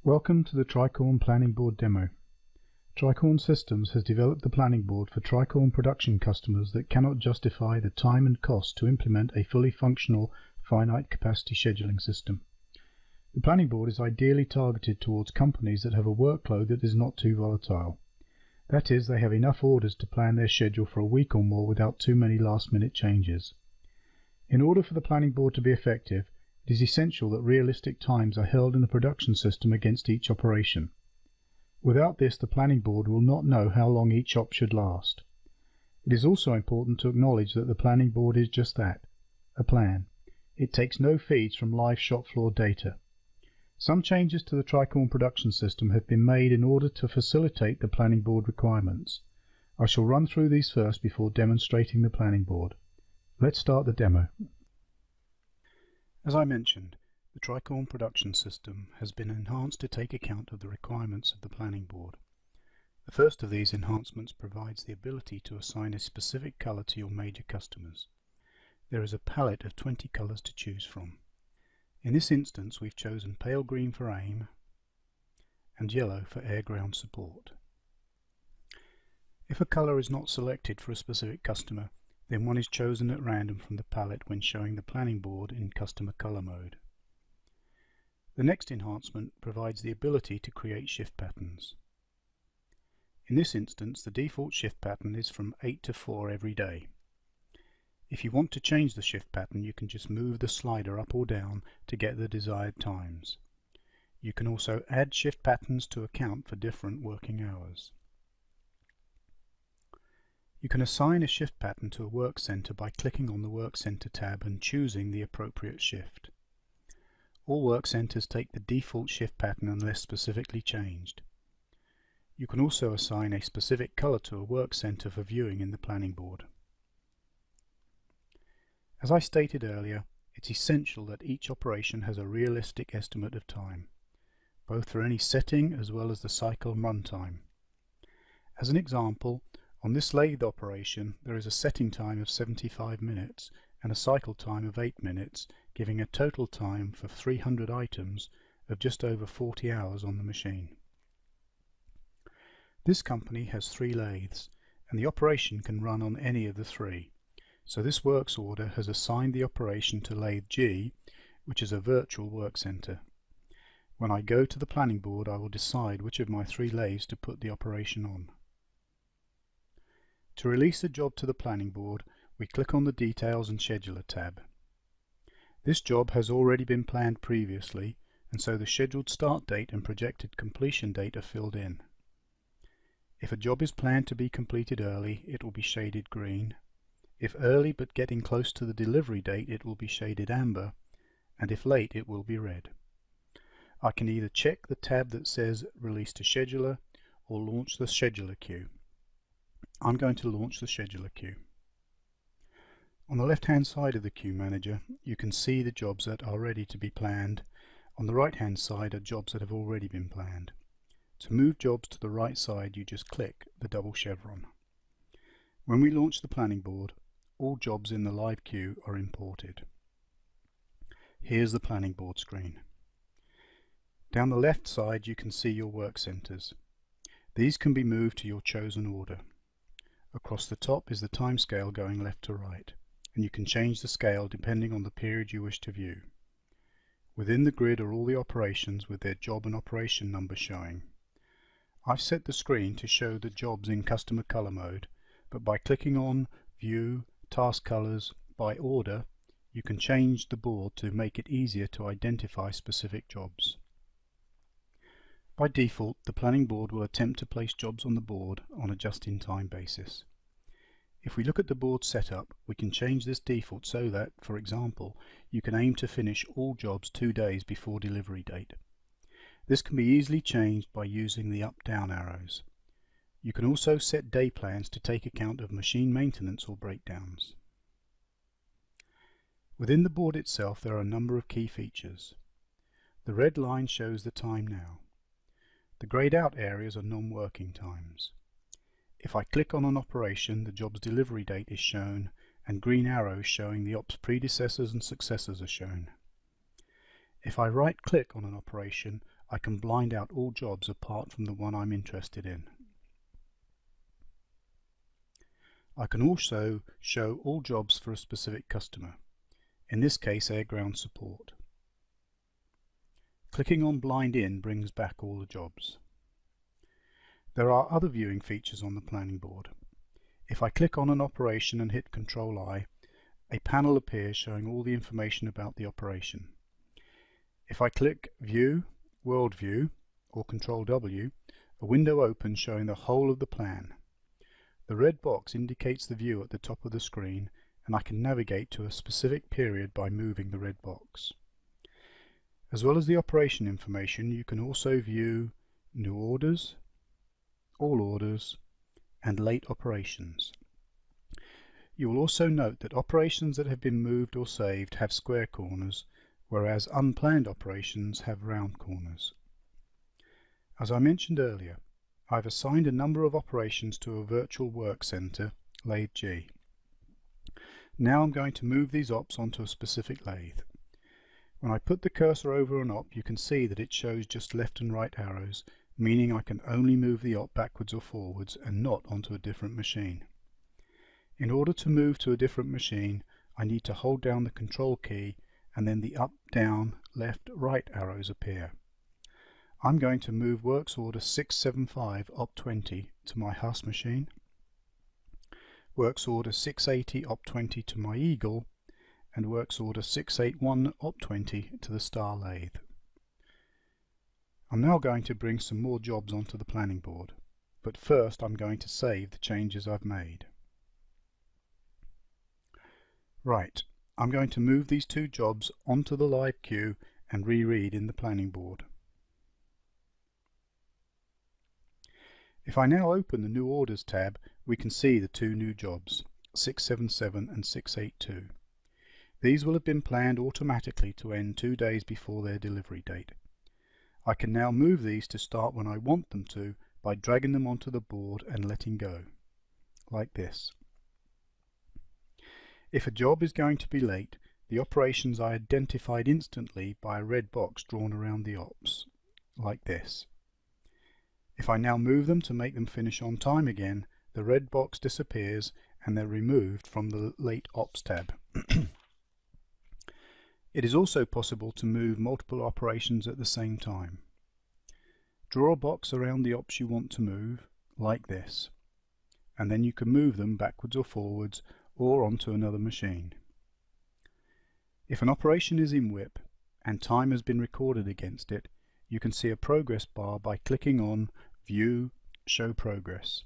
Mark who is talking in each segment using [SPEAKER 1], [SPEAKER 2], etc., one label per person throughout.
[SPEAKER 1] Welcome to the Tricorn Planning Board demo. Tricorn Systems has developed the planning board for Tricorn production customers that cannot justify the time and cost to implement a fully functional finite capacity scheduling system. The planning board is ideally targeted towards companies that have a workload that is not too volatile. That is, they have enough orders to plan their schedule for a week or more without too many last-minute changes. In order for the planning board to be effective, it is essential that realistic times are held in the production system against each operation. Without this, the planning board will not know how long each op should last. It is also important to acknowledge that the planning board is just that, a plan. It takes no feeds from live shop floor data. Some changes to the Tricorn production system have been made in order to facilitate the planning board requirements. I shall run through these first before demonstrating the planning board. Let's start the demo. As I mentioned, the Tricorn production system has been enhanced to take account of the requirements of the planning board. The first of these enhancements provides the ability to assign a specific color to your major customers. There is a palette of 20 colors to choose from. In this instance, we've chosen pale green for AIM and yellow for air ground support. If a color is not selected for a specific customer, then one is chosen at random from the palette when showing the planning board in customer color mode. The next enhancement provides the ability to create shift patterns. In this instance, the default shift pattern is from 8 to 4 every day. If you want to change the shift pattern, you can just move the slider up or down to get the desired times. You can also add shift patterns to account for different working hours. You can assign a shift pattern to a work center by clicking on the Work Center tab and choosing the appropriate shift. All work centers take the default shift pattern unless specifically changed. You can also assign a specific color to a work center for viewing in the planning board. As I stated earlier, it's essential that each operation has a realistic estimate of time, both for any setting as well as the cycle runtime. As an example, on this lathe operation, there is a setting time of 75 minutes and a cycle time of 8 minutes, giving a total time for 300 items of just over 40 hours on the machine. This company has 3 lathes, and the operation can run on any of the 3. So this works order has assigned the operation to lathe G, which is a virtual work center. When I go to the planning board, I will decide which of my 3 lathes to put the operation on. To release a job to the planning board, we click on the Details and Scheduler tab. This job has already been planned previously, and so the scheduled start date and projected completion date are filled in. If a job is planned to be completed early, it will be shaded green. If early but getting close to the delivery date, it will be shaded amber, and if late, it will be red. I can either check the tab that says Release to Scheduler or launch the scheduler queue. I'm going to launch the scheduler queue. On the left-hand side of the queue manager, you can see the jobs that are ready to be planned. On the right-hand side are jobs that have already been planned. To move jobs to the right side, you just click the double chevron. When we launch the planning board, all jobs in the live queue are imported. Here's the planning board screen. Down the left side, you can see your work centers. These can be moved to your chosen order. Across the top is the timescale going left to right, and you can change the scale depending on the period you wish to view. Within the grid are all the operations with their job and operation number showing. I've set the screen to show the jobs in customer color mode, but by clicking on View, Task Colors, by Order, you can change the board to make it easier to identify specific jobs. By default, the planning board will attempt to place jobs on the board on a just-in-time basis. If we look at the board setup, we can change this default so that, for example, you can aim to finish all jobs 2 days before delivery date. This can be easily changed by using the up-down arrows. You can also set day plans to take account of machine maintenance or breakdowns. Within the board itself, there are a number of key features. The red line shows the time now. The grayed out areas are non-working times. If I click on an operation, the job's delivery date is shown, and green arrows showing the op's predecessors and successors are shown. If I right-click on an operation, I can blind out all jobs apart from the one I'm interested in. I can also show all jobs for a specific customer, in this case air ground support. Clicking on Blind In brings back all the jobs. There are other viewing features on the planning board. If I click on an operation and hit Ctrl-I, a panel appears showing all the information about the operation. If I click View, World View, or Ctrl-W, a window opens showing the whole of the plan. The red box indicates the view at the top of the screen, and I can navigate to a specific period by moving the red box. As well as the operation information, you can also view new orders, all orders, and late operations. You will also note that operations that have been moved or saved have square corners, whereas unplanned operations have round corners. As I mentioned earlier, I've assigned a number of operations to a virtual work center, lathe G. Now I'm going to move these ops onto a specific lathe. When I put the cursor over an op, you can see that it shows just left and right arrows, meaning I can only move the op backwards or forwards and not onto a different machine. In order to move to a different machine, I need to hold down the Control key and then the up, down, left, right arrows appear. I'm going to move Works Order 675 Op20 to my Huss machine, Works Order 680 Op20 to my Eagle, and Works Order 681 Op20 to the Star lathe. I'm now going to bring some more jobs onto the planning board, but first I'm going to save the changes I've made. Right, I'm going to move these two jobs onto the live queue and reread in the planning board. If I now open the New Orders tab, we can see the two new jobs, 677 and 682. These will have been planned automatically to end 2 days before their delivery date. I can now move these to start when I want them to by dragging them onto the board and letting go, like this. If a job is going to be late, the operations are identified instantly by a red box drawn around the ops, like this. If I now move them to make them finish on time again, the red box disappears and they're removed from the Late Ops tab. It is also possible to move multiple operations at the same time. Draw a box around the ops you want to move, like this, and then you can move them backwards or forwards or onto another machine. If an operation is in WIP and time has been recorded against it, you can see a progress bar by clicking on View, Show Progress.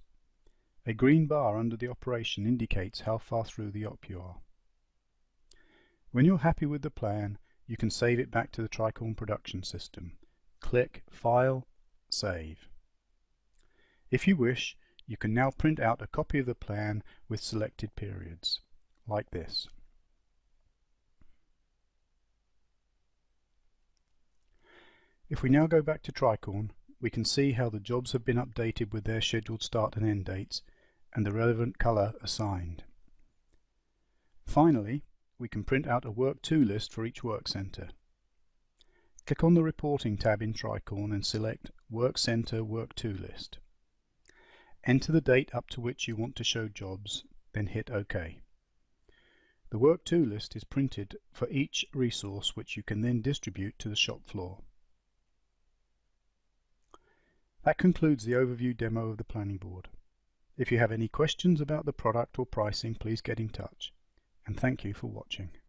[SPEAKER 1] A green bar under the operation indicates how far through the op you are. When you're happy with the plan, you can save it back to the Tricorn production system. Click File, Save. If you wish, you can now print out a copy of the plan with selected periods, like this. If we now go back to Tricorn, we can see how the jobs have been updated with their scheduled start and end dates and the relevant color assigned. Finally, we can print out a Work To list for each work center. Click on the Reporting tab in Tricorn and select Work Center Work To list. Enter the date up to which you want to show jobs, then hit OK. The Work To list is printed for each resource, which you can then distribute to the shop floor. That concludes the overview demo of the planning board. If you have any questions about the product or pricing, please get in touch. And thank you for watching.